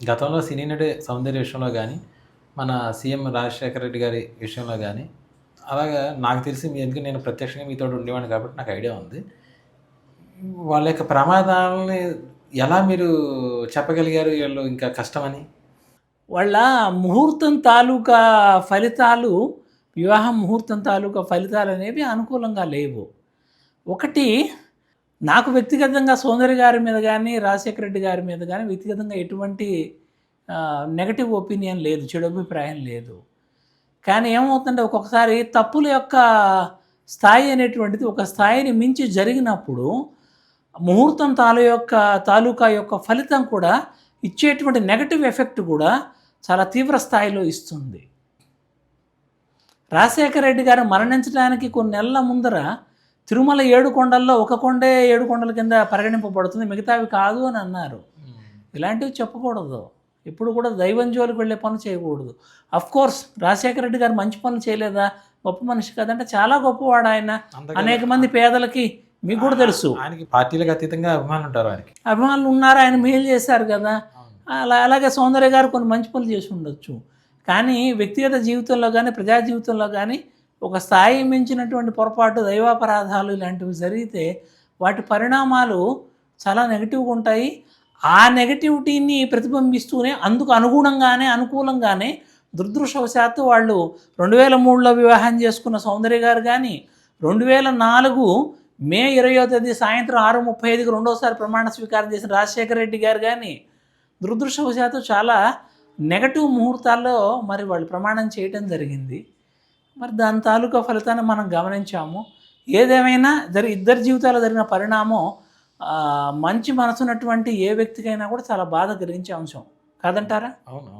గతంలో సినీ నటి సౌందర్య విషయంలో గానీ, మన సీఎం రాజశేఖర రెడ్డి గారి విషయంలో గానీ, అలాగా నాకు తెలిసి ఎందుకంటే నేను ప్రత్యక్షంగా మీతోటి ఉండేవాడిని కాబట్టి నాకు ఐడియా ఉంది. వాళ్ళ యొక్క ప్రమాదాలని ఎలా మీరు చెప్పగలిగారు ఈళ్ళు ఇంకా కష్టమని? వాళ్ళ ముహూర్తం తాలూకా ఫలితాలు, వివాహ ముహూర్తం తాలూకా ఫలితాలనేవి అనుకూలంగా లేవు. ఒకటి, నాకు వ్యక్తిగతంగా సౌందర్య గారి మీద గానీ, రాజశేఖర రెడ్డి గారి మీద గానీ వ్యక్తిగతంగా ఎటువంటి నెగెటివ్ ఒపీనియన్ లేదు, చెడు అభిప్రాయం లేదు. కానీ ఏమవుతుందంటే ఒక్కొక్కసారి తప్పుల యొక్క స్థాయి అనేటువంటిది ఒక స్థాయిని మించి జరిగినప్పుడు ముహూర్తం తాలూకా యొక్క ఫలితం కూడా ఇచ్చేటువంటి నెగటివ్ ఎఫెక్ట్ కూడా చాలా తీవ్ర స్థాయిలో ఇస్తుంది. రాజశేఖర రెడ్డి గారు మరణించడానికి కొన్ని నెలల ముందర తిరుమల 7 కొండల్లో ఒక కొండే 7 కొండల కింద పరిగణింపబడుతుంది, మిగతావి కాదు అని అన్నారు. ఇలాంటివి చెప్పకూడదు. ఎప్పుడు కూడా దైవం జోలికి వెళ్ళే పనులు చేయకూడదు. కోర్స్ రాజశేఖర రెడ్డి గారు మంచి పనులు చేయలేదా, గొప్ప మనిషి కదంటే చాలా గొప్పవాడు ఆయన. అనేక మంది పేదలకి, మీకు కూడా తెలుసు, ఆయనకి పార్టీలకు అతీతంగా అభిమానులు ఉంటారు. ఆయనకి అభిమానులు ఉన్నారు, ఆయన మేలు చేశారు కదా. అలాగే సౌందర్య గారు కొన్ని మంచి పనులు చేసి ఉండొచ్చు. కానీ వ్యక్తిగత జీవితంలో కానీ, ప్రజా జీవితంలో కానీ ఒక స్థాయి మించినటువంటి పొరపాటు, దైవాపరాధాలు ఇలాంటివి జరిగితే వాటి పరిణామాలు చాలా నెగిటివ్గా ఉంటాయి. ఆ నెగటివిటీని ప్రతిబింబిస్తూనే అందుకు అనుగుణంగానే, అనుకూలంగానే దురదృష్టవశాత్తు వాళ్ళు 2003లో వివాహం చేసుకున్న సౌందర్య గారు కానీ, 2004 మే 20వ తేదీ సాయంత్రం 6:35కి రెండోసారి ప్రమాణ స్వీకారం చేసిన రాజశేఖర రెడ్డి గారు కానీ దురదృష్టవశాత్తు చాలా నెగటివ్ ముహూర్తాల్లో మరి వాళ్ళు ప్రమాణం చేయటం జరిగింది. మరి దాని తాలూకా ఫలితాన్ని మనం గమనించాము. ఏదేమైనా ఇద్దరి జీవితాల్లో జరిగిన పరిణామం మంచి మనసున్నటువంటి ఏ వ్యక్తికైనా కూడా చాలా బాధ కలిగించే అంశం కాదంటారా? అవును.